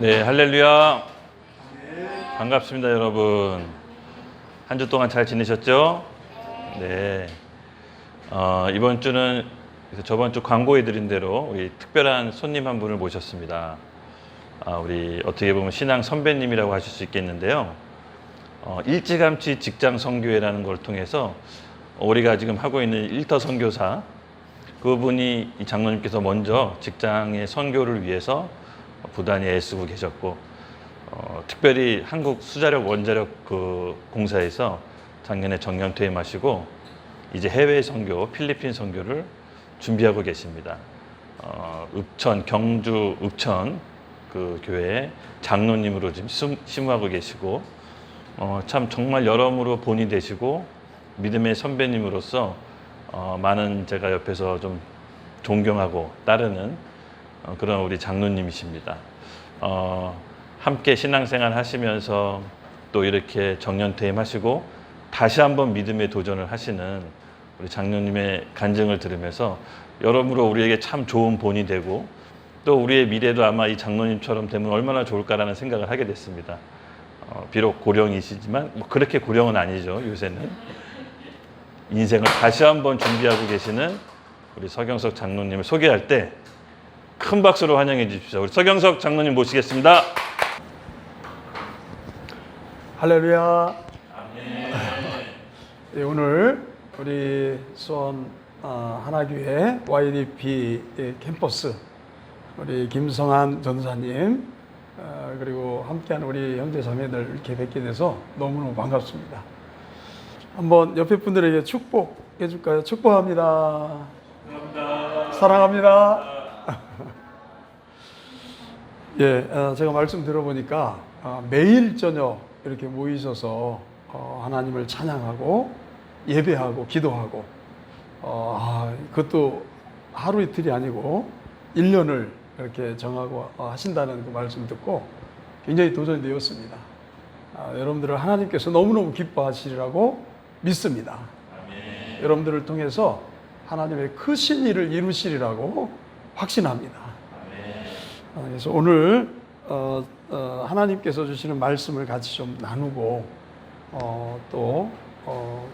네, 할렐루야. 반갑습니다, 여러분. 한 주 동안 잘 지내셨죠? 네. 이번 주는 저번 주 광고해드린 대로 우리 특별한 손님 한 분을 모셨습니다. 우리 어떻게 보면 신앙 선배님이라고 하실 수 있겠는데요. 일찌감치 직장 선교회라는 걸 통해서 우리가 지금 하고 있는 일터 선교사, 그분이 이 장로님께서 먼저 직장의 선교를 위해서 부단히 애쓰고 계셨고, 특별히 한국 수자력 원자력 그 공사에서 작년에 정년 퇴임하시고 이제 해외 선교, 필리핀 선교를 준비하고 계십니다. 읍천, 경주 읍천 그 교회에 장로님으로 지금 심우하고 계시고, 참 정말 여러모로 본이 되시고 믿음의 선배님으로서 많은 제가 옆에서 좀 존경하고 따르는 그런 우리 장로님이십니다. 함께 신앙생활 하시면서 또 이렇게 정년퇴임하시고 다시 한번 믿음의 도전을 하시는 우리 장로님의 간증을 들으면서 여러모로 우리에게 참 좋은 본이 되고, 또 우리의 미래도 아마 이 장로님처럼 되면 얼마나 좋을까라는 생각을 하게 됐습니다. 비록 고령이시지만 그렇게 고령은 아니죠. 요새는 인생을 다시 한번 준비하고 계시는 우리 서경석 장로님을 소개할 때 큰 박수로 환영해 주십시오. 우리 서경석 장로님 모시겠습니다. 할렐루야. 네, 오늘 우리 수원 하나교회 YDP 캠퍼스 우리 김성한 전사님 그리고 함께하는 우리 형제 자매들 이렇게 뵙게 돼서 너무너무 반갑습니다. 한번 옆에 분들에게 축복해 줄까요? 축복합니다. 감사합니다. 사랑합니다. 예, 제가 말씀 들어보니까 매일 저녁 이렇게 모이셔서 하나님을 찬양하고 예배하고 기도하고, 그것도 하루 이틀이 아니고 1년을 이렇게 정하고 하신다는 그 말씀 듣고 굉장히 도전이 되었습니다. 여러분들을 하나님께서 너무너무 기뻐하시리라고 믿습니다. 아멘. 여러분들을 통해서 하나님의 크신 일을 이루시리라고 확신합니다. 아멘. 그래서 오늘 하나님께서 주시는 말씀을 같이 좀 나누고, 또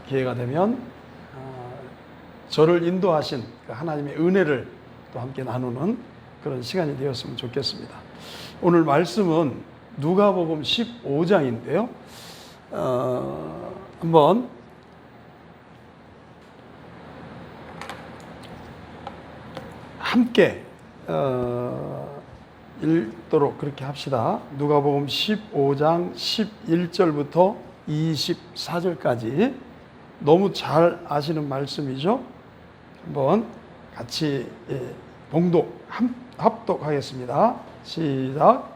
기회가 되면 저를 인도하신 하나님의 은혜를 또 함께 나누는 그런 시간이 되었으면 좋겠습니다. 오늘 말씀은 누가복음 15장인데요. 한번 함께 읽도록 그렇게 합시다. 누가복음 15장 11절부터 24절까지 너무 잘 아시는 말씀이죠. 한번 같이 합독하겠습니다. 시작.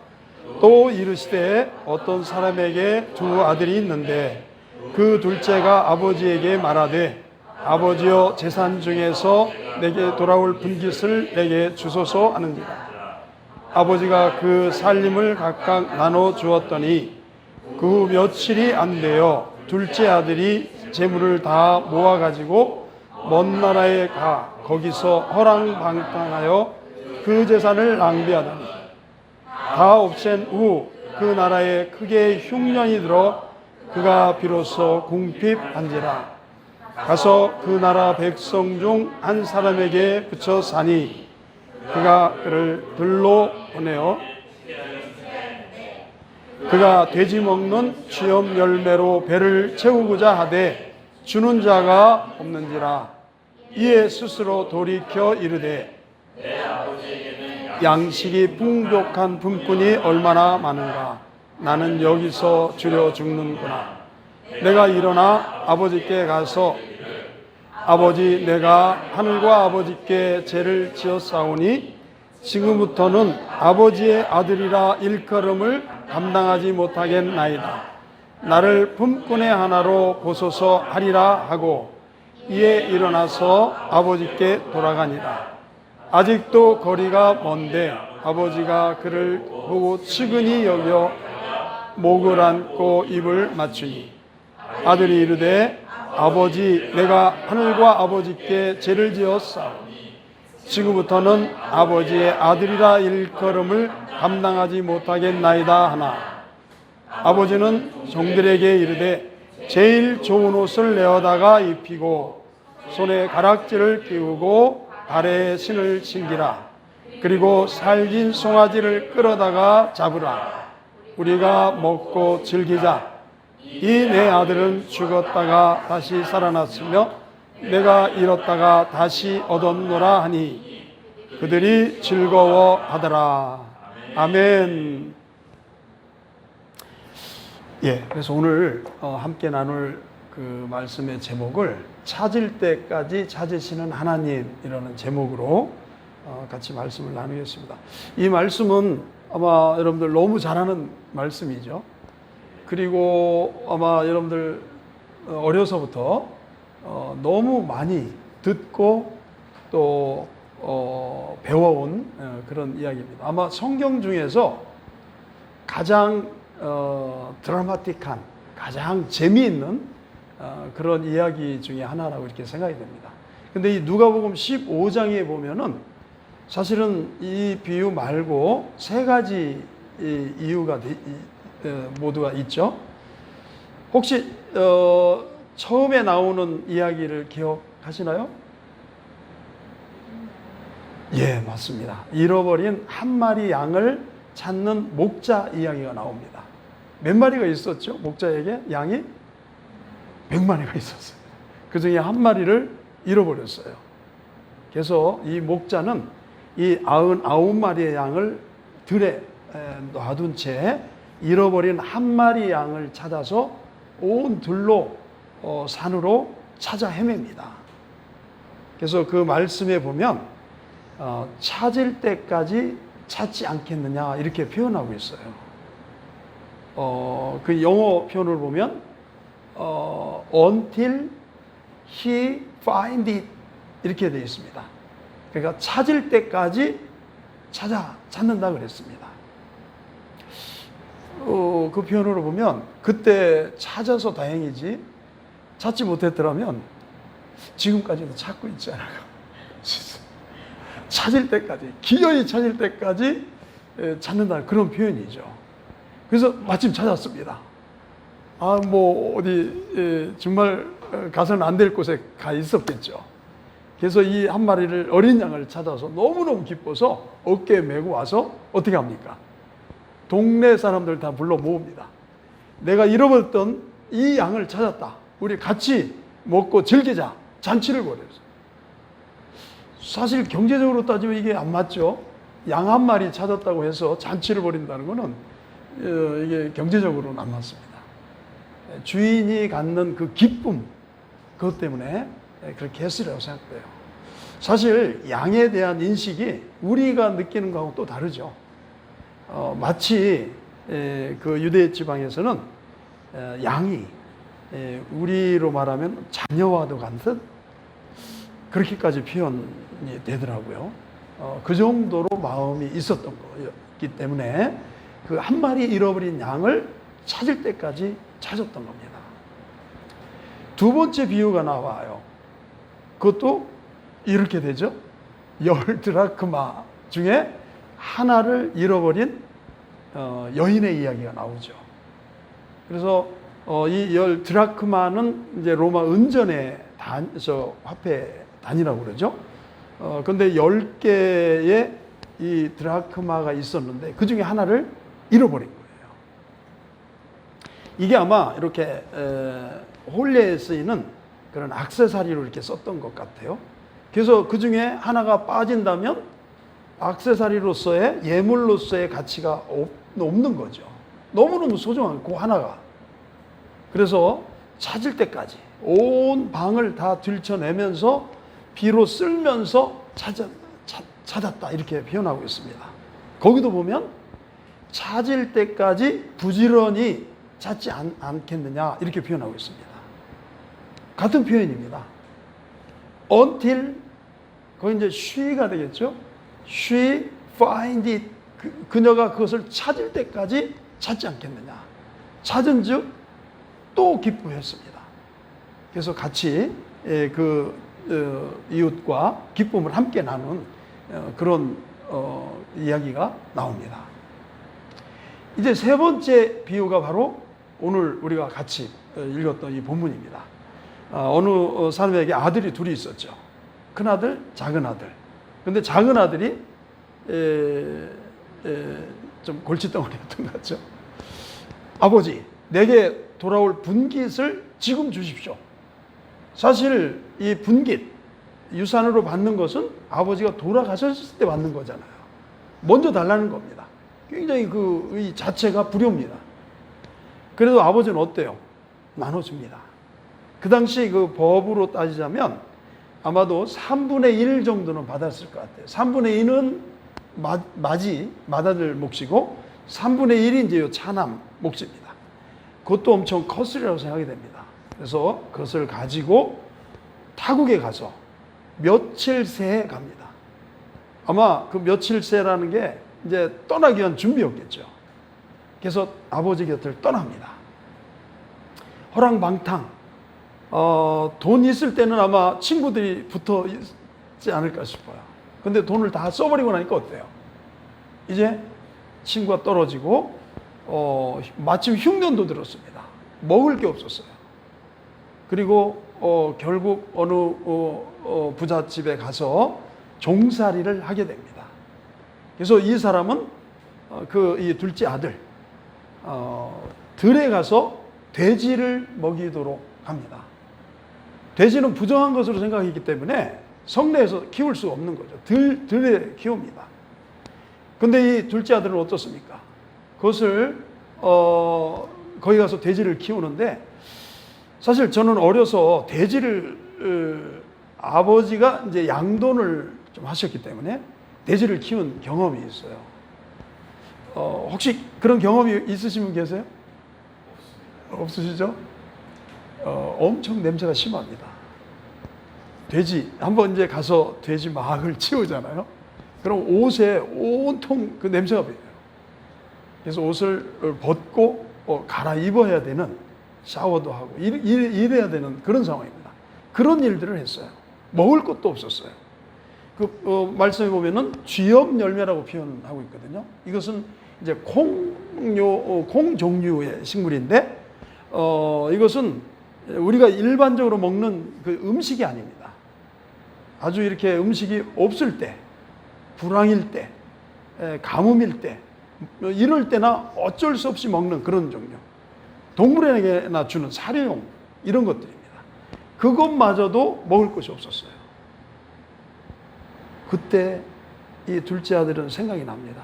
또 이르시되 어떤 사람에게 두 아들이 있는데 그 둘째가 아버지에게 말하되 아버지여 재산 중에서 내게 돌아올 분깃을 내게 주소서 하는지라. 아버지가 그 살림을 각각 나눠 주었더니 그 후 며칠이 안 되어 둘째 아들이 재물을 다 모아 가지고 먼 나라에 가 거기서 허랑방탕하여 그 재산을 낭비하더니 다 없앤 후 그 나라에 크게 흉년이 들어 그가 비로소 궁핍한지라. 가서 그 나라 백성 중 한 사람에게 붙여 사니 그가 그를 들로 보내어 그가 돼지 먹는 취업 열매로 배를 채우고자 하되 주는 자가 없는지라. 이에 스스로 돌이켜 이르되 양식이 풍족한 품꾼이 얼마나 많은가. 나는 여기서 주려 죽는구나. 내가 일어나 아버지께 가서 아버지, 내가 하늘과 아버지께 죄를 지었사오니 지금부터는 아버지의 아들이라 일컬음을 감당하지 못하겠나이다. 나를 품꾼의 하나로 보소서 하리라 하고 이에 일어나서 아버지께 돌아가니라. 아직도 거리가 먼데 아버지가 그를 보고 측은히 여겨 목을 안고 입을 맞추니 아들이 이르되 아버지, 내가 하늘과 아버지께 죄를 지었사오니 지금부터는 아버지의 아들이라 일컬음을 감당하지 못하겠나이다 하나 아버지는 종들에게 이르되 제일 좋은 옷을 내어다가 입히고 손에 가락지를 끼우고 발에 신을 신기라. 그리고 살진 송아지를 끌어다가 잡으라. 우리가 먹고 즐기자. 이 내 아들은 죽었다가 다시 살아났으며 내가 잃었다가 다시 얻었노라 하니 그들이 즐거워하더라. 아멘. 예, 그래서 오늘 함께 나눌 그 말씀의 제목을 찾을 때까지 찾으시는 하나님이라는 제목으로 같이 말씀을 나누겠습니다. 이 말씀은 아마 여러분들 너무 잘 아는 말씀이죠. 그리고 아마 여러분들 어려서부터 너무 많이 듣고 또 배워온 그런 이야기입니다. 아마 성경 중에서 가장 드라마틱한, 가장 재미있는 그런 이야기 중에 하나라고 이렇게 생각이 됩니다. 근데 이 누가복음 15장에 보면은 사실은 이 비유 말고 세 가지 이유가 모두가 있죠. 혹시 처음에 나오는 이야기를 기억하시나요? 예, 맞습니다. 잃어버린 한 마리 양을 찾는 목자 이야기가 나옵니다. 몇 마리가 있었죠? 목자에게 양이 100마리가 있었어요. 그 중에 한 마리를 잃어버렸어요. 그래서 이 목자는 이 99마리의 양을 들에 놔둔 채 잃어버린 한 마리 양을 찾아서 온 들로 산으로 찾아 헤맵니다. 그래서 그 말씀에 보면 찾을 때까지 찾지 않겠느냐 이렇게 표현하고 있어요. 그 영어 표현을 보면 until he find it 이렇게 되어 있습니다. 그러니까 찾을 때까지 찾는다 그랬습니다. 그 표현으로 보면 그때 찾아서 다행이지 찾지 못했더라면 지금까지도 찾고 있지 않을까. 찾을 때까지, 기어이 찾을 때까지 찾는다 그런 표현이죠. 그래서 마침 찾았습니다. 어디 정말 가서는 안 될 곳에 가 있었겠죠. 그래서 이 한 마리를 어린 양을 찾아서 너무너무 기뻐서 어깨에 메고 와서 어떻게 합니까? 동네 사람들 다 불러 모읍니다. 내가 잃어버렸던 이 양을 찾았다. 우리 같이 먹고 즐기자. 잔치를 벌였어요. 사실 경제적으로 따지면 이게 안 맞죠. 양 한 마리 찾았다고 해서 잔치를 벌인다는 것은 이게 경제적으로는 안 맞습니다. 주인이 갖는 그 기쁨, 그것 때문에 그렇게 했으리라고 생각돼요. 사실 양에 대한 인식이 우리가 느끼는 거하고 또 다르죠. 마치 그 유대 지방에서는 양이 우리로 말하면 자녀와도 같은 그렇게까지 표현이 되더라고요. 그 정도로 마음이 있었던 거였기 때문에 그 한 마리 잃어버린 양을 찾을 때까지 찾았던 겁니다. 두 번째 비유가 나와요. 그것도 이렇게 되죠. 10드라크마 중에 하나를 잃어버린 여인의 이야기가 나오죠. 그래서 이 10드라크마는 이제 로마 은전의 화폐 단위라고 그러죠. 근데 10개의 이 드라크마가 있었는데 그 중에 하나를 잃어버린 거예요. 이게 아마 이렇게 혼례에 쓰이는 그런 액세서리로 이렇게 썼던 것 같아요. 그래서 그 중에 하나가 빠진다면 액세서리로서의 예물로서의 가치가 없는 거죠. 너무너무 소중한 그 하나가. 그래서 찾을 때까지 온 방을 다 들춰내면서 비로 쓸면서 찾았다 이렇게 표현하고 있습니다. 거기도 보면 찾을 때까지 부지런히 찾지 않겠느냐 이렇게 표현하고 있습니다. 같은 표현입니다. until 거기 이제 she가 되겠죠. she find it 그녀가 그것을 찾을 때까지 찾지 않겠느냐. 찾은즉 또 기뻐했습니다. 그래서 같이 그 이웃과 기쁨을 함께 나눈 그런 이야기가 나옵니다. 이제 세 번째 비유가 바로 오늘 우리가 같이 읽었던 이 본문입니다. 어느 사람에게 아들이 둘이 있었죠. 큰 아들, 작은 아들. 근데 작은 아들이 좀 골칫덩어리였던 것 같죠. 아버지, 내게 돌아올 분깃을 지금 주십시오. 사실 이 분깃, 유산으로 받는 것은 아버지가 돌아가셨을 때 받는 거잖아요. 먼저 달라는 겁니다. 굉장히 이 자체가 불효입니다. 그래도 아버지는 어때요? 나눠줍니다. 그 당시 그 법으로 따지자면 아마도 3분의 1 정도는 받았을 것 같아요. 3분의 2는 맏아들 몫이고 3분의 1이 이제 요 차남 몫입니다. 그것도 엄청 컸으리라고 생각이 됩니다. 그래서 그것을 가지고 타국에 가서 며칠 새에 갑니다. 아마 그 며칠 새라는 게 이제 떠나기 위한 준비였겠죠. 그래서 아버지 곁을 떠납니다. 허랑방탕. 돈 있을 때는 아마 친구들이 붙어 있지 않을까 싶어요. 근데 돈을 다 써버리고 나니까 어때요? 이제 친구가 떨어지고 마침 흉년도 들었습니다. 먹을 게 없었어요. 그리고 결국 어느 부잣집에 가서 종살이를 하게 됩니다. 그래서 이 사람은 이 둘째 아들 들에 가서 돼지를 먹이도록 합니다. 돼지는 부정한 것으로 생각했기 때문에 성내에서 키울 수 없는 거죠. 들에 키웁니다. 근데 이 둘째 아들은 어떻습니까? 그것을 거기 가서 돼지를 키우는데, 사실 저는 어려서 돼지를 아버지가 이제 양돈을 좀 하셨기 때문에 돼지를 키운 경험이 있어요. 혹시 그런 경험이 있으신 분 계세요? 없으시죠? 엄청 냄새가 심합니다. 돼지, 한번 이제 가서 돼지 막을 치우잖아요. 그럼 옷에 온통 그 냄새가 배요. 그래서 옷을 벗고 갈아입어야 되는, 샤워도 하고 이래야 되는 그런 상황입니다. 그런 일들을 했어요. 먹을 것도 없었어요. 말씀해 보면은 쥐염 열매라고 표현하고 있거든요. 이것은 이제 콩 종류의 식물인데, 이것은 우리가 일반적으로 먹는 그 음식이 아닙니다. 아주 이렇게 음식이 없을 때, 불황일 때, 가뭄일 때, 이럴 때나 어쩔 수 없이 먹는 그런 종류. 동물에게나 주는 사료용 이런 것들입니다. 그것마저도 먹을 것이 없었어요. 그때 이 둘째 아들은 생각이 납니다.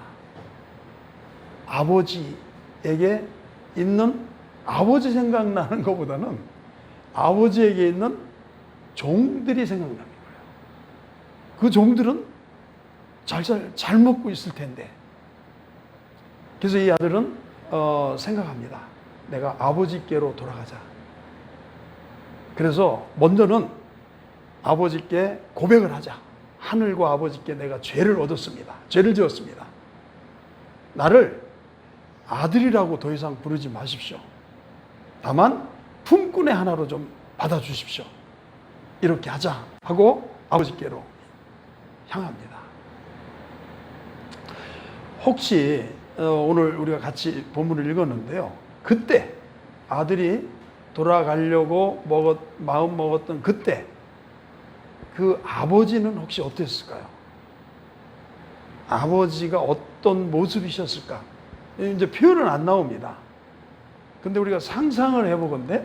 아버지에게 있는, 아버지 생각나는 것보다는 아버지에게 있는 종들이 생각나는 거예요. 그 종들은 잘 먹고 있을 텐데. 그래서 이 아들은 생각합니다. 내가 아버지께로 돌아가자. 그래서 먼저는 아버지께 고백을 하자. 하늘과 아버지께 내가 죄를 얻었습니다. 죄를 지었습니다. 나를 아들이라고 더 이상 부르지 마십시오. 다만 품꾼의 하나로 좀 받아주십시오. 이렇게 하자 하고 아버지께로 향합니다. 혹시 오늘 우리가 같이 본문을 읽었는데요. 그때 아들이 돌아가려고 마음 먹었던 그때 그 아버지는 혹시 어땠을까요? 아버지가 어떤 모습이셨을까? 이제 표현은 안 나옵니다. 근데 우리가 상상을 해보건대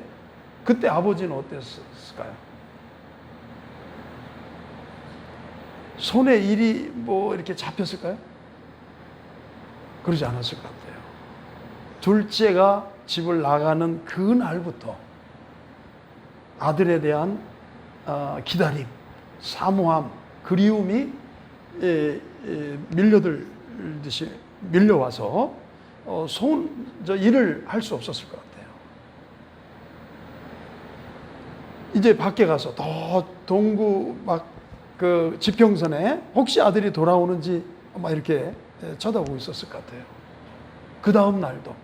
그때 아버지는 어땠을까요? 손에 일이 이렇게 잡혔을까요? 그러지 않았을 것 같아요. 둘째가 집을 나가는 그 날부터 아들에 대한 기다림, 사모함, 그리움이 밀려들듯이 밀려와서 일을 할 수 없었을 것 같아요. 이제 밖에 가서 더 동구 그 지평선에 혹시 아들이 돌아오는지 막 이렇게 쳐다보고 있었을 것 같아요. 그 다음 날도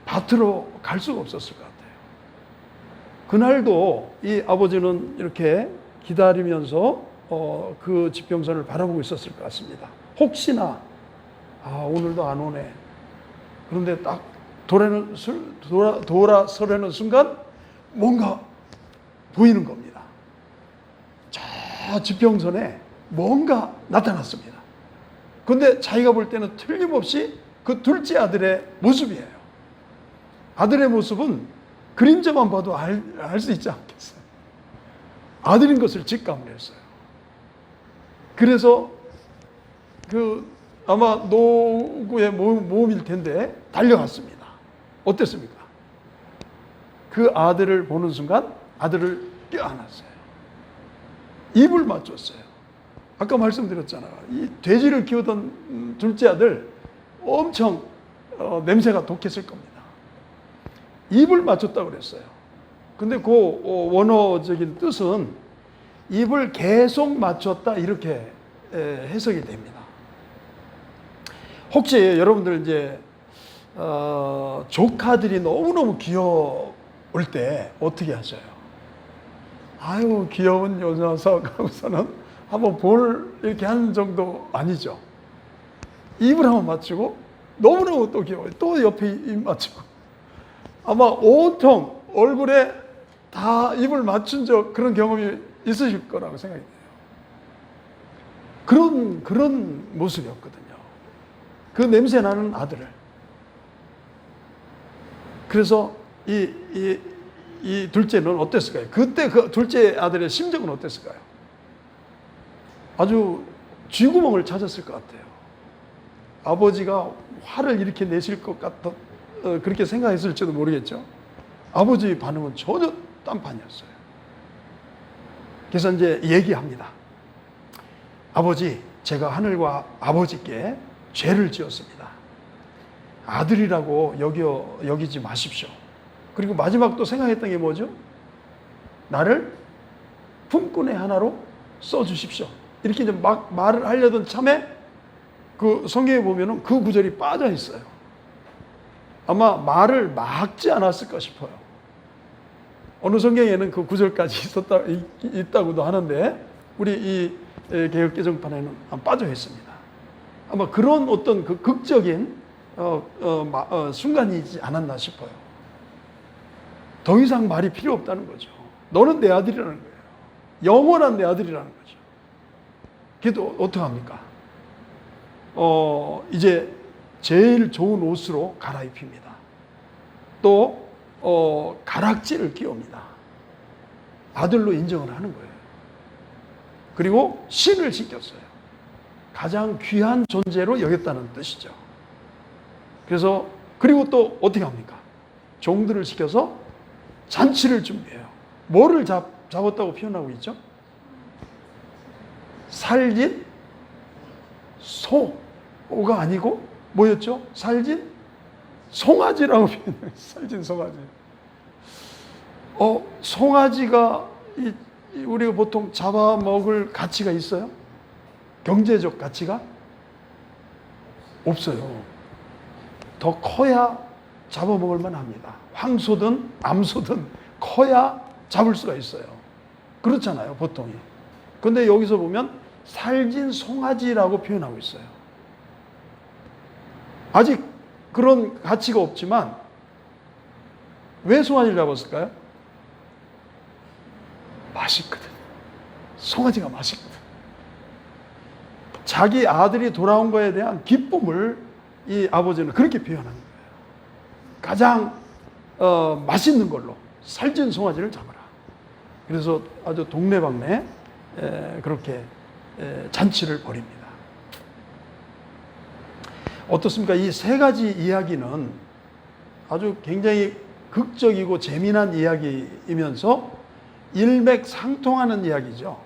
밭으로 갈 수가 없었을 것 같아요. 그날도 이 아버지는 이렇게 기다리면서 그 지평선을 바라보고 있었을 것 같습니다. 혹시나 오늘도 안 오네. 그런데 딱 돌아서려는 순간 뭔가 보이는 겁니다. 저 지평선에 뭔가 나타났습니다. 그런데 자기가 볼 때는 틀림없이 그 둘째 아들의 모습이에요. 아들의 모습은 그림자만 봐도 알 수 있지 않겠어요? 아들인 것을 직감을 했어요. 그래서 아마 노구의 모험일 텐데 달려갔습니다. 어땠습니까? 그 아들을 보는 순간 아들을 껴안았어요. 입을 맞췄어요. 아까 말씀드렸잖아요. 이 돼지를 키우던 둘째 아들 엄청 냄새가 독했을 겁니다. 입을 맞췄다고 그랬어요. 근데 그 원어적인 뜻은 입을 계속 맞췄다 이렇게 해석이 됩니다. 혹시 여러분들 이제 조카들이 너무너무 귀여울 때 어떻게 하셔요? 아유 귀여운 요 녀석 하고서는 한번 이렇게 하는 정도 아니죠. 입을 한번 맞추고 너무너무 또 귀여워요. 또 옆에 입 맞추고 아마 온통 얼굴에 다 입을 맞춘 그런 경험이 있으실 거라고 생각이 돼요. 그런 모습이었거든요. 그 냄새 나는 아들을. 그래서 이 둘째는 어땠을까요? 그때 그 둘째 아들의 심정은 어땠을까요? 아주 쥐구멍을 찾았을 것 같아요. 아버지가 화를 이렇게 내실 것 같다, 그렇게 생각했을지도 모르겠죠. 아버지 반응은 전혀 딴판이었어요. 그래서 이제 얘기합니다. 아버지, 제가 하늘과 아버지께 죄를 지었습니다. 아들이라고 여기지 마십시오. 그리고 마지막 또 생각했던 게 뭐죠? 나를 품꾼의 하나로 써주십시오. 이렇게 이제 막 말을 하려던 참에 그 성경에 보면은 그 구절이 빠져 있어요. 아마 말을 막지 않았을까 싶어요. 어느 성경에는 그 구절까지 있다고도 하는데 우리 이 개역 개정판에는 빠져 있습니다. 아마 그런 어떤 그 극적인 순간이지 않았나 싶어요. 더 이상 말이 필요 없다는 거죠. 너는 내 아들이라는 거예요. 영원한 내 아들이라는 거죠. 그래도 어떡합니까? 이제 제일 좋은 옷으로 갈아입힙니다. 또 가락지를 끼웁니다. 아들로 인정을 하는 거예요. 그리고 신을 시켰어요. 가장 귀한 존재로 여겼다는 뜻이죠. 그래서 그리고 또 어떻게 합니까? 종들을 시켜서 잔치를 준비해요. 뭐를 잡았다고 표현하고 있죠? 살진 소가 아니고 뭐였죠? 살진 송아지라고 표현해요. 살진 송아지. 송아지가 우리가 보통 잡아먹을 가치가 있어요? 경제적 가치가? 없어요. 더 커야 잡아먹을 만합니다. 황소든 암소든 커야 잡을 수가 있어요. 그렇잖아요, 보통이. 근데 여기서 보면 살진 송아지라고 표현하고 있어요. 아직 그런 가치가 없지만 왜 송아지를 잡았을까요? 맛있거든. 송아지가 맛있거든. 자기 아들이 돌아온 거에 대한 기쁨을 이 아버지는 그렇게 표현하는 거예요. 가장 맛있는 걸로 살찐 송아지를 잡아라. 그래서 아주 동네방네 그렇게 잔치를 벌입니다. 어떻습니까? 이 세 가지 이야기는 아주 굉장히 극적이고 재미난 이야기이면서 일맥상통하는 이야기죠.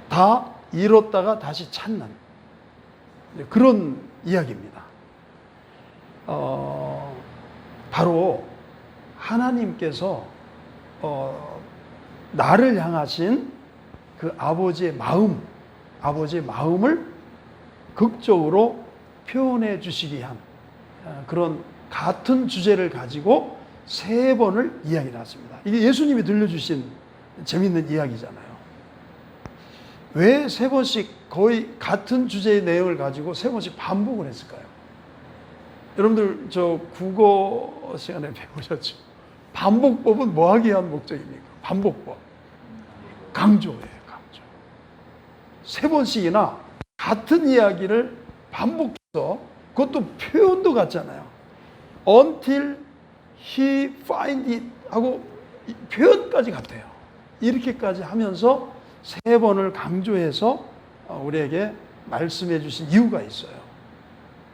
다 잃었다가 다시 찾는 그런 이야기입니다. 바로 하나님께서 나를 향하신 그 아버지의 마음을 극적으로 표현해 주시기 위한 그런 같은 주제를 가지고 세 번을 이야기를 했습니다. 이게 예수님이 들려주신 재밌는 이야기잖아요. 왜 세 번씩 거의 같은 주제의 내용을 가지고 세 번씩 반복을 했을까요? 여러분들 저 국어 시간에 배우셨죠? 반복법은 뭐 하기 위한 목적입니까? 반복법. 강조예요, 강조. 세 번씩이나 같은 이야기를 반복해서, 그것도 표현도 같잖아요. Until he find it 하고 표현까지 같아요. 이렇게까지 하면서 세 번을 강조해서 우리에게 말씀해 주신 이유가 있어요.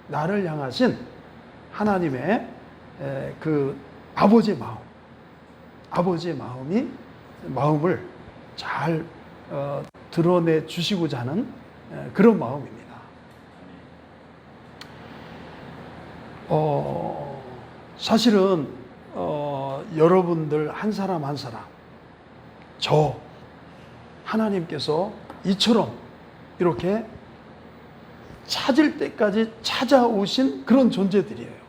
나를 향하신 하나님의 그 아버지의 마음, 아버지의 마음을 잘 드러내 주시고자 하는 그런 마음입니다. 사실은 여러분들 한 사람 한 사람, 저 하나님께서 이처럼 이렇게 찾을 때까지 찾아오신 그런 존재들이에요.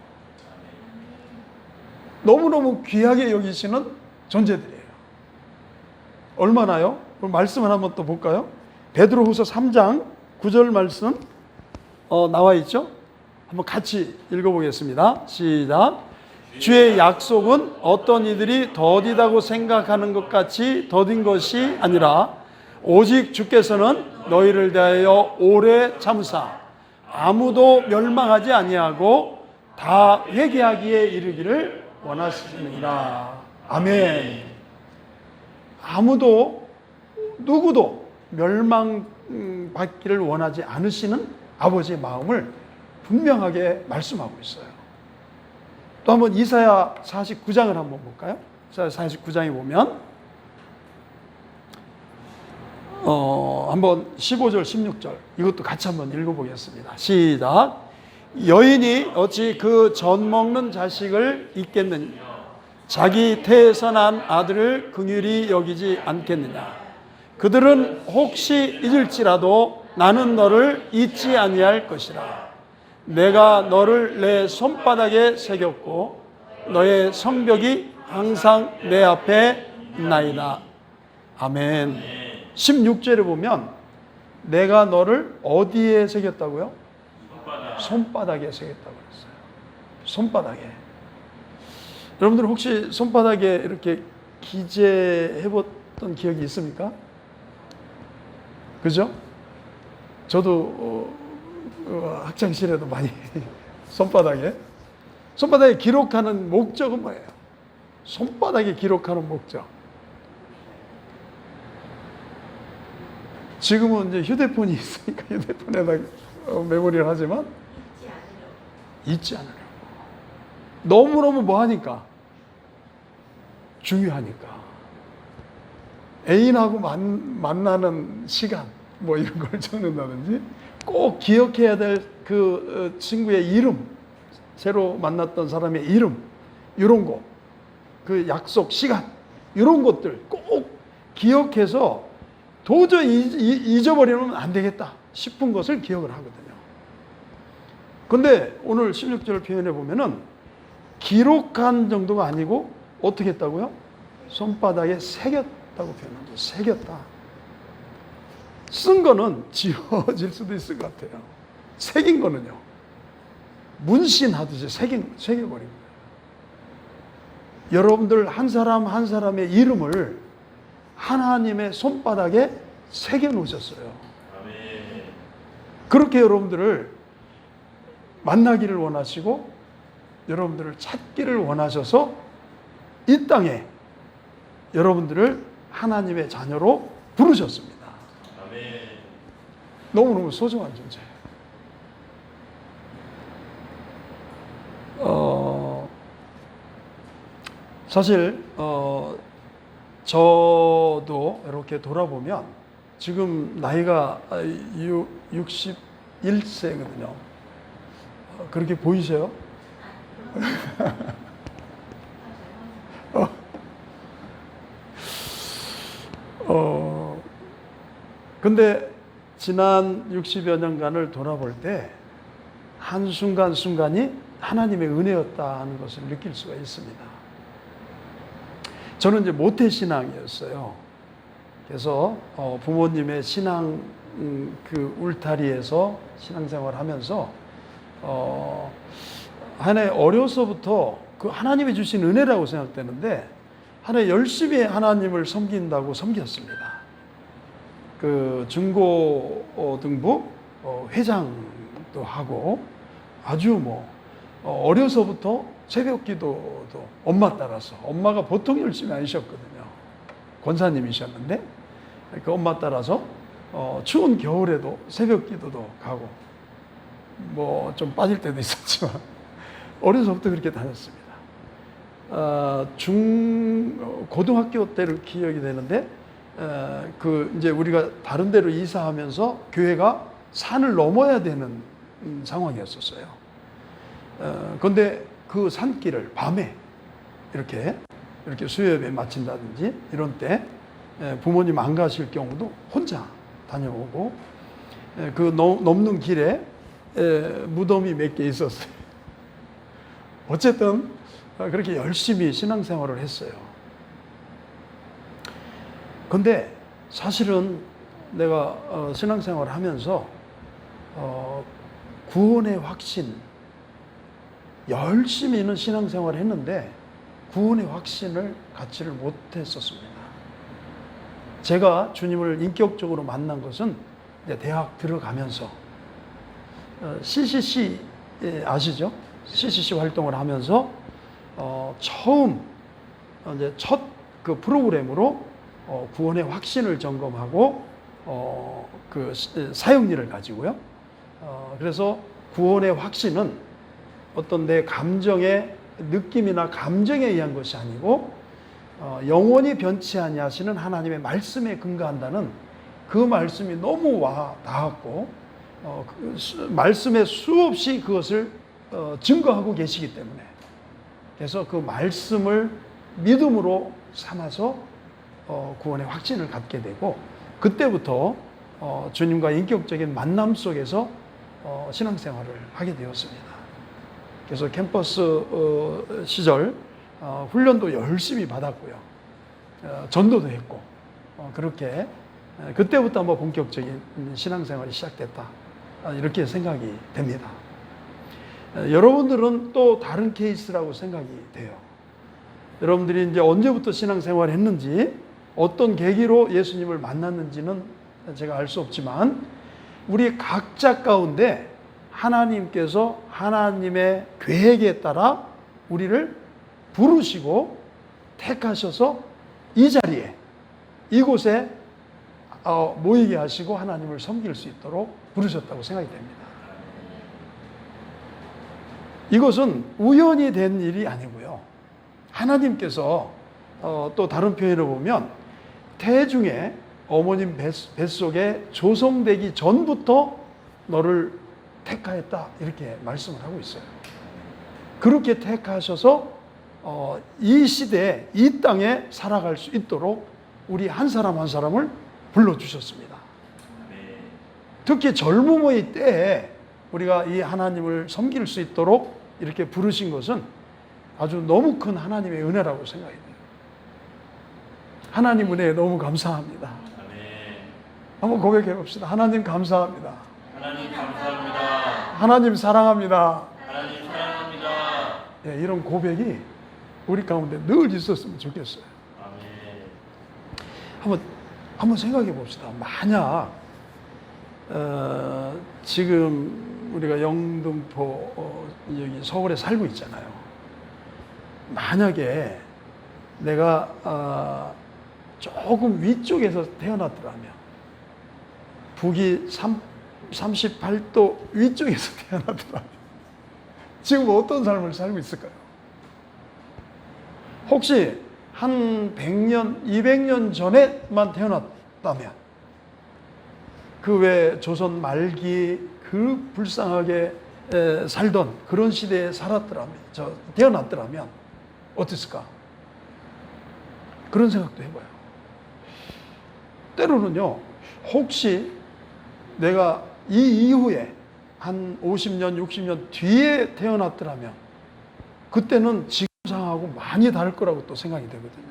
너무너무 귀하게 여기시는 존재들이에요. 얼마나요? 그럼 말씀을 한번 또 볼까요? 베드로후서 3장 9절 말씀 나와 있죠? 한번 같이 읽어보겠습니다. 시작. 주의 약속은 어떤 이들이 더디다고 생각하는 것 같이 더딘 것이 아니라 오직 주께서는 너희를 대하여 오래 참으사 아무도 멸망하지 아니하고 다 회개하기에 이르기를 원하시느니라. 아멘. 아무도 누구도 멸망받기를 원하지 않으시는 아버지의 마음을 분명하게 말씀하고 있어요. 또 한번 이사야 49장을 한번 볼까요? 이사야 49장에 보면 한번 15절 16절 이것도 같이 한번 읽어보겠습니다. 시작. 여인이 어찌 그 젖 먹는 자식을 잊겠느냐? 자기 태에서 난 아들을 긍휼히 여기지 않겠느냐? 그들은 혹시 잊을지라도 나는 너를 잊지 아니할 것이라. 내가 너를 내 손바닥에 새겼고 너의 성벽이 항상 내 앞에 있나이다. 아멘. 16절에 보면 내가 너를 어디에 새겼다고요? 손바닥에 새겼다고 그랬어요. 손바닥에. 여러분들 혹시 손바닥에 이렇게 기재해봤던 기억이 있습니까? 그죠? 저도 학창시절에도 많이 손바닥에 기록하는 목적은 뭐예요? 손바닥에 기록하는 목적. 지금은 이제 휴대폰이 있으니까 휴대폰에다 메모리를 하지만 잊지 않으려고. 너무너무 뭐 하니까? 중요하니까. 애인하고 만나는 시간 뭐 이런 걸 적는다든지 꼭 기억해야 될 그 친구의 이름, 새로 만났던 사람의 이름, 이런 거, 그 약속 시간, 이런 것들 꼭 기억해서 도저히 잊어버리면 안 되겠다 싶은 것을 기억을 하거든요. 근데 오늘 16절 표현해 보면은 기록한 정도가 아니고 어떻게 했다고요? 손바닥에 새겼다고 표현합니다. 새겼다. 쓴 거는 지워질 수도 있을 것 같아요. 새긴 거는요. 문신하듯이 새겨버린 거예요. 여러분들 한 사람 한 사람의 이름을 하나님의 손바닥에 새겨 놓으셨어요. 그렇게 여러분들을 만나기를 원하시고 여러분들을 찾기를 원하셔서 이 땅에 여러분들을 하나님의 자녀로 부르셨습니다. 너무너무 소중한 존재예요. 사실 저도 이렇게 돌아보면 지금 나이가 61세거든요. 그렇게 보이세요? 근데 지난 60여 년간을 돌아볼 때 한순간순간이 하나님의 은혜였다는 것을 느낄 수가 있습니다. 저는 이제 모태신앙이었어요. 그래서 부모님의 신앙 그 울타리에서 신앙생활하면서 하나의 어려서부터 그 하나님이 주신 은혜라고 생각되는데 하나의 열심히 하나님을 섬긴다고 섬겼습니다. 그 중고등부 회장도 하고 아주 어려서부터 새벽 기도도 엄마 따라서, 엄마가 보통 열심히 아니셨거든요. 권사님이셨는데 그 엄마 따라서 추운 겨울에도 새벽 기도도 가고 좀 빠질 때도 있었지만 어려서부터 그렇게 다녔습니다. 고등학교 때를 기억이 되는데 이제 우리가 다른 데로 이사하면서 교회가 산을 넘어야 되는 상황이었었어요. 그런데 그 산길을 밤에 이렇게 수요예배 마친다든지 이런 때 부모님 안 가실 경우도 혼자 다녀오고 그 넘는 길에 무덤이 몇 개 있었어요. 어쨌든 그렇게 열심히 신앙생활을 했어요. 근데 사실은 내가 신앙생활을 하면서 구원의 확신, 열심히는 신앙생활을 했는데 구원의 확신을 갖지를 못했었습니다. 제가 주님을 인격적으로 만난 것은 이제 대학 들어가면서 CCC 아시죠? CCC 활동을 하면서 처음 이제 첫 그 프로그램으로 구원의 확신을 점검하고 그 사역리를 가지고요. 그래서 구원의 확신은 어떤 내 감정의 느낌이나 감정에 의한 것이 아니고 영원히 변치 아니하시는 하나님의 말씀에 근거한다는 그 말씀이 너무 와 닿았고 그 말씀에 수없이 그것을 증거하고 계시기 때문에 그래서 그 말씀을 믿음으로 삼아서 구원의 확신을 갖게 되고 그때부터 주님과 인격적인 만남 속에서 신앙생활을 하게 되었습니다. 그래서 캠퍼스 시절 훈련도 열심히 받았고요. 전도도 했고 그렇게 그때부터 한번 본격적인 신앙생활이 시작됐다. 이렇게 생각이 됩니다. 여러분들은 또 다른 케이스라고 생각이 돼요. 여러분들이 이제 언제부터 신앙생활을 했는지 어떤 계기로 예수님을 만났는지는 제가 알 수 없지만 우리 각자 가운데 하나님께서 하나님의 계획에 따라 우리를 부르시고 택하셔서 이 자리에 이곳에 모이게 하시고 하나님을 섬길 수 있도록 부르셨다고 생각이 됩니다. 이것은 우연히 된 일이 아니고요. 하나님께서 또 다른 표현을 보면 태중에 어머님 뱃속에 조성되기 전부터 너를 택하였다 이렇게 말씀을 하고 있어요. 그렇게 택하셔서 이 시대에 이 땅에 살아갈 수 있도록 우리 한 사람 한 사람을 불러주셨습니다. 특히 젊음의 때에 우리가 이 하나님을 섬길 수 있도록 이렇게 부르신 것은 아주 너무 큰 하나님의 은혜라고 생각이 돼요. 하나님 은혜에 너무 감사합니다. 한번 고백해 봅시다. 하나님 감사합니다. 하나님 감사합니다. 하나님 사랑합니다. 하나님 사랑합니다. 네, 이런 고백이 우리 가운데 늘 있었으면 좋겠어요. 한번 생각해 봅시다. 만약 지금 우리가 영등포 여기 서울에 살고 있잖아요. 만약에 내가 조금 위쪽에서 태어났더라면 북위 38도 위쪽에서 태어났더라면 지금 어떤 삶을 살고 있을까요? 혹시 한 100년, 200년 전에만 태어났다면 그 외 조선 말기 그 불쌍하게 살던 그런 시대에 태어났더라면 어땠을까? 그런 생각도 해봐요. 때로는요, 혹시 내가 이 이후에 한 50년, 60년 뒤에 태어났더라면 그때는 지금 상황하고 많이 다를 거라고 또 생각이 되거든요.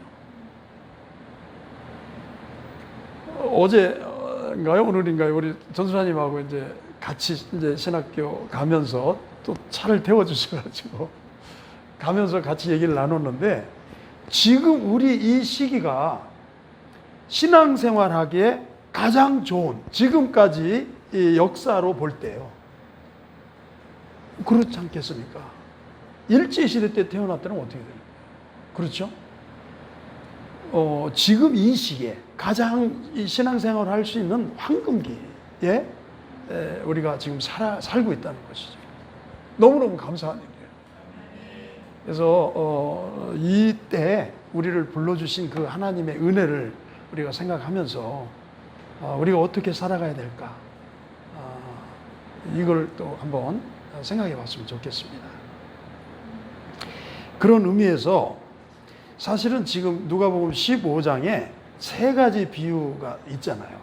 어제인가요? 오늘인가요? 우리 전수사님하고 이제 같이 이제 신학교 가면서 또 차를 태워주셔가지고 가면서 같이 얘기를 나눴는데 지금 우리 이 시기가 신앙생활하기에 가장 좋은 지금까지 이 역사로 볼 때요. 그렇지 않겠습니까? 일제시대 때 태어났다면 어떻게 됩니까? 그렇죠? 지금 이 시기에 가장 이 신앙생활을 할 수 있는 황금기에 우리가 지금 살고 있다는 것이죠. 너무너무 감사한 일이에요. 그래서 이때 우리를 불러주신 그 하나님의 은혜를 우리가 생각하면서 우리가 어떻게 살아가야 될까? 이걸 또 한번 생각해 봤으면 좋겠습니다. 그런 의미에서 사실은 지금 누가복음 15장에 세 가지 비유가 있잖아요.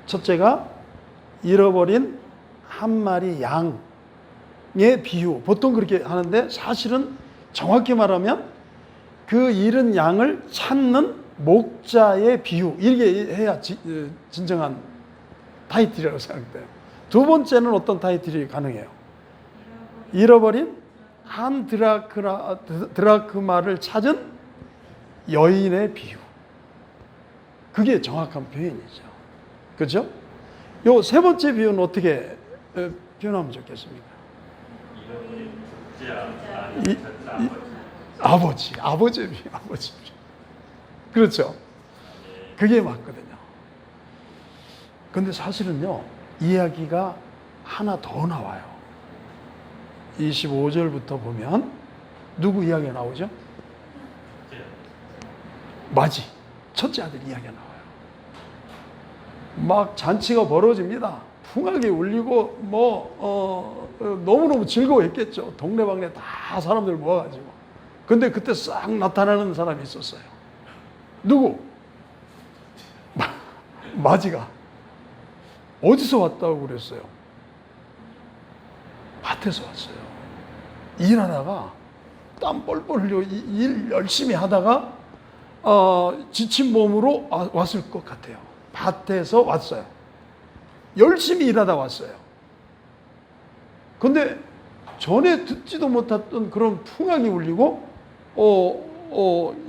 첫째가 잃어버린 한 마리 양의 비유. 보통 그렇게 하는데 사실은 정확히 말하면 그 잃은 양을 찾는 목자의 비유. 이렇게 해야 진정한 타이틀이라고 생각돼요. 두 번째는 어떤 타이틀이 가능해요? 잃어버린 한 드라크마를 찾은 여인의 비유. 그게 정확한 표현이죠. 그렇죠? 요 세 번째 비유는 어떻게 표현하면 좋겠습니까? 아버지의 비유, 아버지. 그렇죠? 그게 맞거든요. 근데 사실은요, 이야기가 하나 더 나와요. 25절부터 보면 누구 이야기가 나오죠? 맞이, 첫째 아들 이야기가 나와요. 막 잔치가 벌어집니다. 풍악이 울리고 너무너무 즐거워했겠죠. 동네방네 다 사람들 모아가지고. 근데 그때 싹 나타나는 사람이 있었어요. 누구? 마지가. 어디서 왔다고 그랬어요? 밭에서 왔어요. 일하다가 땀 뻘뻘 흘려 일 열심히 하다가 지친 몸으로 왔을 것 같아요. 밭에서 왔어요. 열심히 일하다 왔어요. 근데 전에 듣지도 못했던 그런 풍악이 울리고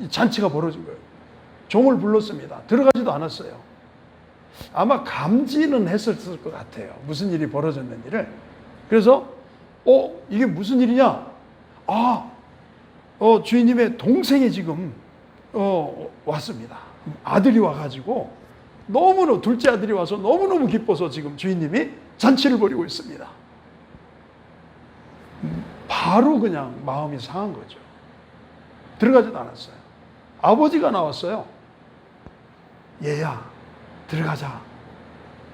잔치가 벌어진 거예요. 종을 불렀습니다. 들어가지도 않았어요. 아마 감지는 했었을 것 같아요. 무슨 일이 벌어졌는지를. 그래서 이게 무슨 일이냐? 주인님의 동생이 지금 왔습니다. 아들이 와가지고 너무너무 둘째 아들이 와서 너무너무 기뻐서 지금 주인님이 잔치를 벌이고 있습니다. 바로 그냥 마음이 상한 거죠. 들어가지도 않았어요. 아버지가 나왔어요. 얘야, 들어가자.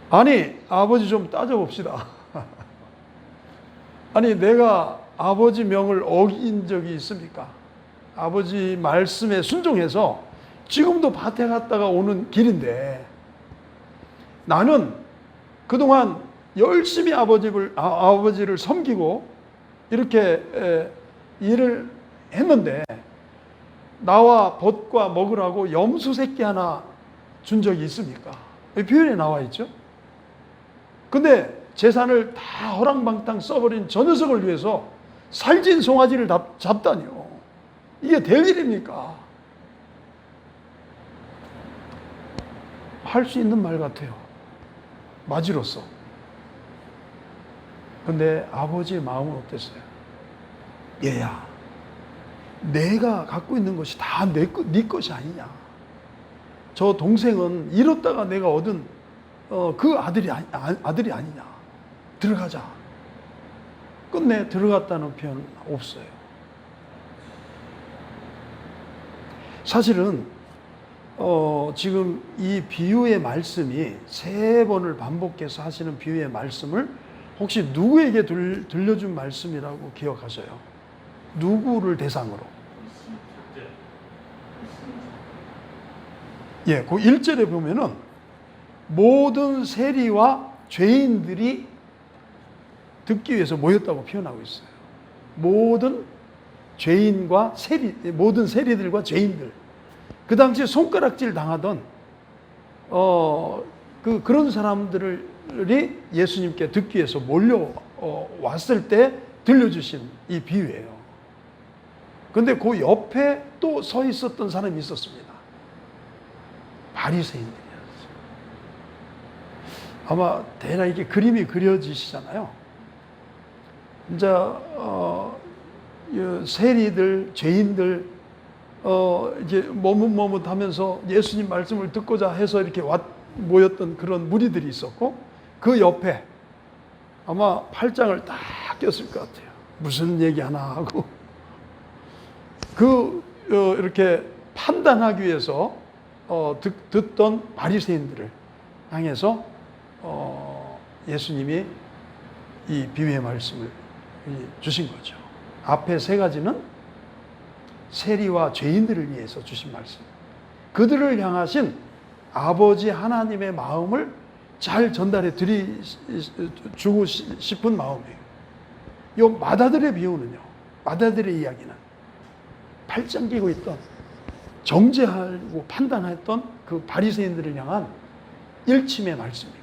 아니, 아버지 좀 따져봅시다. 아니, 내가 아버지 명을 어긴 적이 있습니까? 아버지 말씀에 순종해서 지금도 밭에 갔다가 오는 길인데 나는 그동안 열심히 아버지를 섬기고 이렇게 일을 했는데 나와 벗과 먹으라고 염소 새끼 하나 준 적이 있습니까? 표현에 나와 있죠. 근데 재산을 다 허랑방탕 써버린 저 녀석을 위해서 살찐 송아지를 잡다니요. 이게 될 일입니까? 할 수 있는 말 같아요. 맞이로서. 근데 아버지의 마음은 어땠어요? 얘야, 내가 갖고 있는 것이 다 네 것이 아니냐. 저 동생은 잃었다가 내가 얻은 그 아들이 아니냐. 들어가자. 끝내 들어갔다는 표현 없어요. 사실은 지금 이 비유의 말씀이 세 번을 반복해서 하시는 비유의 말씀을 혹시 누구에게 들려준 말씀이라고 기억하셔요? 누구를 대상으로? 예, 그 1절에 보면은 모든 세리와 죄인들이 듣기 위해서 모였다고 표현하고 있어요. 모든 죄인과 모든 세리들과 죄인들. 그 당시에 손가락질 당하던 그런 사람들이 예수님께 듣기 위해서 몰려왔을 때 들려주신 이 비유예요. 근데 그 옆에 또 서 있었던 사람이 있었습니다. 바리새인들이었어요. 아마 대략 이게 그림이 그려지시잖아요. 이제 세리들, 죄인들 이제 머뭇머뭇하면서 예수님 말씀을 듣고자 해서 이렇게 모였던 그런 무리들이 있었고, 그 옆에 아마 팔짱을 딱 꼈을 것 같아요. 무슨 얘기 하나 하고 이렇게 판단하기 위해서 듣던 바리새인들을 향해서 예수님이 이 비유의 말씀을 주신 거죠. 앞에 세 가지는 세리와 죄인들을 위해서 주신 말씀. 그들을 향하신 아버지 하나님의 마음을 잘 전달해 주고 싶은 마음이에요. 이 마다들의 비유는요, 마다들의 이야기는 팔짱 끼고 있던, 정죄하고 판단했던 그 바리새인들을 향한 일침의 말씀이거든요.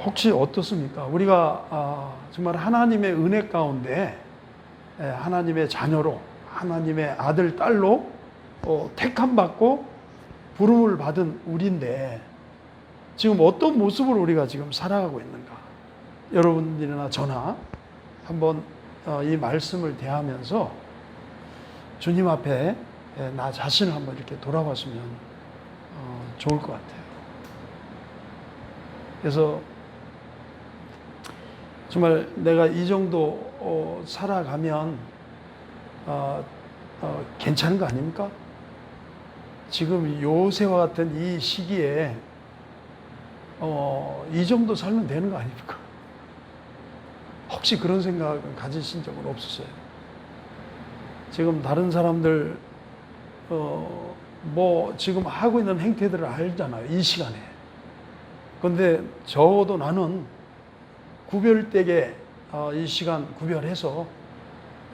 혹시 어떻습니까? 우리가 정말 하나님의 은혜 가운데 하나님의 자녀로, 하나님의 아들, 딸로 택함받고 부름을 받은 우리인데 지금 어떤 모습으로 우리가 지금 살아가고 있는가? 여러분들이나 저나 한번 이 말씀을 대하면서 주님 앞에 나 자신을 한번 이렇게 돌아봤으면 좋을 것 같아요. 그래서 정말 내가 이 정도 살아가면 괜찮은 거 아닙니까? 지금 요새와 같은 이 시기에 이 정도 살면 되는 거 아닙니까? 혹시 그런 생각은 가지신 적은 없으세요? 지금 다른 사람들 뭐 지금 하고 있는 행태들을 알잖아요, 이 시간에. 그런데 적어도 나는 구별되게 이 시간 구별해서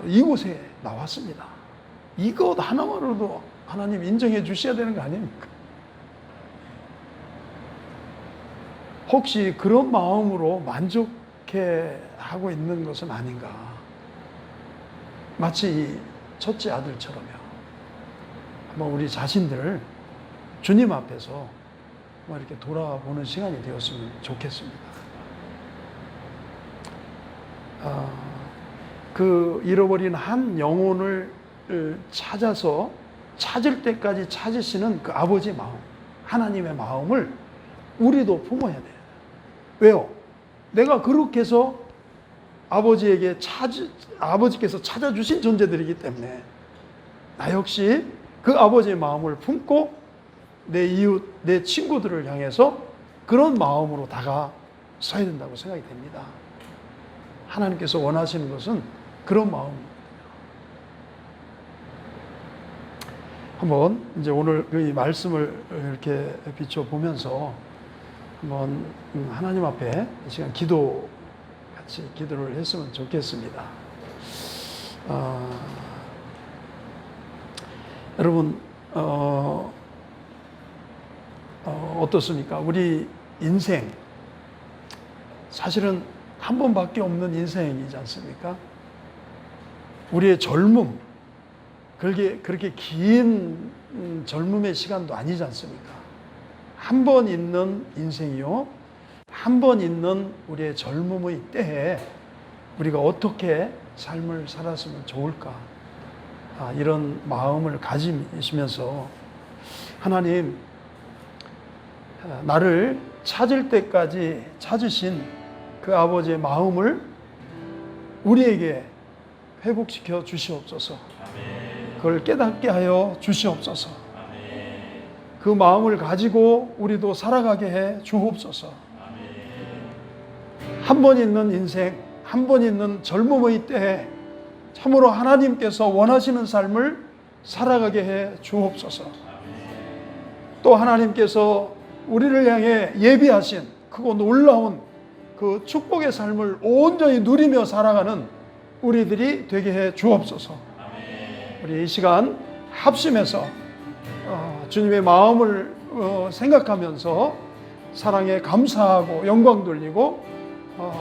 이곳에 나왔습니다. 이것 하나만으로도 하나님 인정해 주셔야 되는 거 아닙니까? 혹시 그런 마음으로 만족해 하고 있는 것은 아닌가? 마치 이 첫째 아들처럼요. 한번 우리 자신들을 주님 앞에서 이렇게 돌아보는 시간이 되었으면 좋겠습니다. 그 잃어버린 한 영혼을 찾아서 찾을 때까지 찾으시는 그 아버지의 마음, 하나님의 마음을 우리도 품어야 돼요. 왜요? 내가 그렇게 해서 아버지께서 찾아주신 존재들이기 때문에 나 역시 그 아버지의 마음을 품고 내 이웃, 내 친구들을 향해서 그런 마음으로 다가서야 된다고 생각이 됩니다. 하나님께서 원하시는 것은 그런 마음입니다. 한번 이제 오늘 이 말씀을 이렇게 비춰보면서 한번 하나님 앞에 이 시간 같이 기도를 했으면 좋겠습니다. 여러분 어떻습니까? 우리 인생 사실은 한 번밖에 없는 인생이지 않습니까? 우리의 젊음, 그렇게 긴 젊음의 시간도 아니지 않습니까? 한 번 있는 인생이요, 한 번 있는 우리의 젊음의 때에 우리가 어떻게 삶을 살았으면 좋을까? 이런 마음을 가지시면서 하나님, 나를 찾을 때까지 찾으신 그 아버지의 마음을 우리에게 회복시켜 주시옵소서. 그걸 깨닫게 하여 주시옵소서. 그 마음을 가지고 우리도 살아가게 해 주옵소서. 한 번 있는 인생, 한 번 있는 젊음의 때에 참으로 하나님께서 원하시는 삶을 살아가게 해 주옵소서. 또 하나님께서 우리를 향해 예비하신 크고 놀라운 그 축복의 삶을 온전히 누리며 살아가는 우리들이 되게 해 주옵소서. 우리 이 시간 합심해서 주님의 마음을 생각하면서 사랑에 감사하고 영광 돌리고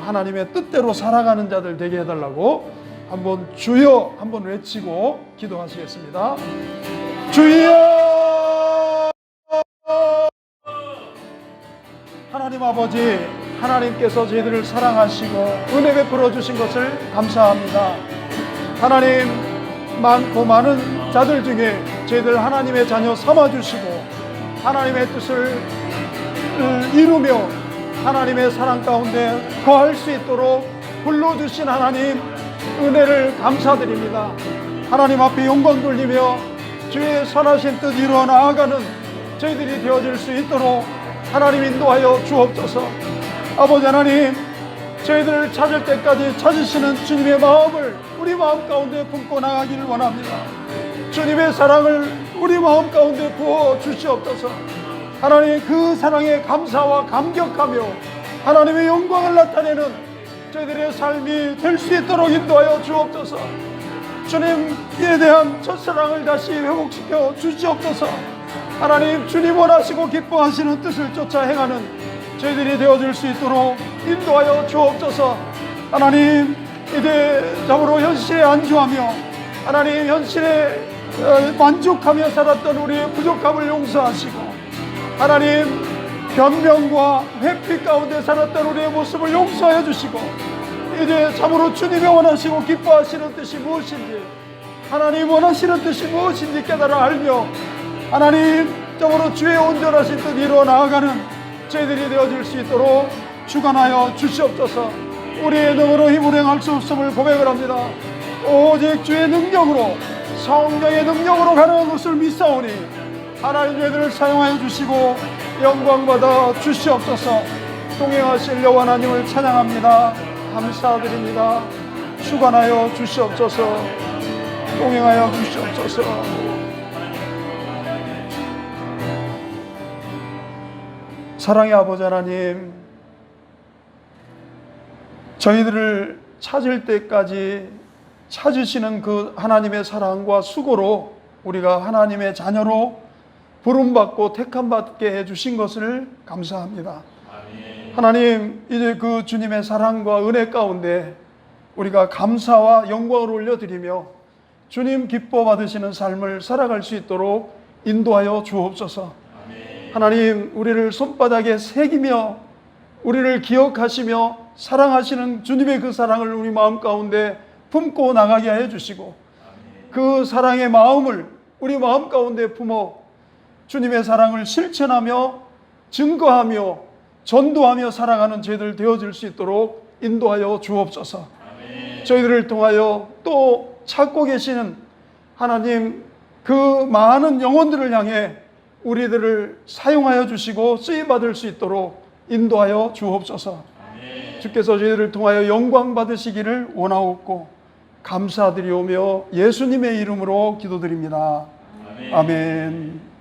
하나님의 뜻대로 살아가는 자들 되게 해달라고 한번 주여 한번 외치고 기도하시겠습니다. 주여! 하나님 아버지, 하나님께서 저희들을 사랑하시고 은혜 베풀어 주신 것을 감사합니다. 하나님, 많고 많은 자들 중에 저희들 하나님의 자녀 삼아주시고 하나님의 뜻을 이루며 하나님의 사랑 가운데 거할 수 있도록 불러주신 하나님 은혜를 감사드립니다. 하나님 앞에 영광 돌리며 주의 선하신 뜻 이루어 나아가는 저희들이 되어질 수 있도록 하나님 인도하여 주옵소서. 아버지 하나님, 저희들을 찾을 때까지 찾으시는 주님의 마음을 우리 마음 가운데 품고 나가기를 원합니다. 주님의 사랑을 우리 마음 가운데 부어 주시옵소서. 하나님, 그 사랑에 감사와 감격하며 하나님의 영광을 나타내는 저희들의 삶이 될 수 있도록 인도하여 주옵소서. 주님에 대한 첫사랑을 다시 회복시켜 주시옵소서. 하나님, 주님 원하시고 기뻐하시는 뜻을 쫓아 행하는 저희들이 되어줄 수 있도록 인도하여 주옵소서. 하나님, 이제 참으로 현실에 안주하며 하나님 현실에 만족하며 살았던 우리의 부족함을 용서하시고 하나님, 변명과 회피 가운데 살았던 우리의 모습을 용서해 주시고 이제 참으로 주님이 원하시고 기뻐하시는 뜻이 무엇인지 하나님 원하시는 뜻이 무엇인지 깨달아 알며 하나님, 참으로 주의 온전하신 뜻 이루어 나아가는 저희들이 되어질 수 있도록 주관하여 주시옵소서. 우리의 능으로 힘으로 행할 수 없음을 고백을 합니다. 오직 주의 능력으로, 성령의 능력으로 가능한 것을 믿사오니 하나님 저희들을 사용하여 주시고 영광 받아 주시옵소서. 동행하실 여호와 하나님을 찬양합니다. 감사드립니다. 주관하여 주시옵소서. 동행하여 주시옵소서. 사랑의 아버지 하나님, 저희들을 찾을 때까지 찾으시는 그 하나님의 사랑과 수고로 우리가 하나님의 자녀로 부름받고 택함받게 해주신 것을 감사합니다. 하나님, 이제 그 주님의 사랑과 은혜 가운데 우리가 감사와 영광을 올려드리며 주님 기뻐 받으시는 삶을 살아갈 수 있도록 인도하여 주옵소서. 하나님, 우리를 손바닥에 새기며 우리를 기억하시며 사랑하시는 주님의 그 사랑을 우리 마음 가운데 품고 나가게 해 주시고 그 사랑의 마음을 우리 마음 가운데 품어 주님의 사랑을 실천하며 증거하며 전도하며 살아가는 저희들 되어질 수 있도록 인도하여 주옵소서. 저희들을 통하여 또 찾고 계시는 하나님 그 많은 영혼들을 향해 우리들을 사용하여 주시고 쓰임받을 수 있도록 인도하여 주옵소서. 주께서 저희들을 통하여 영광 받으시기를 원하옵고 감사드리오며 예수님의 이름으로 기도드립니다. 아멘.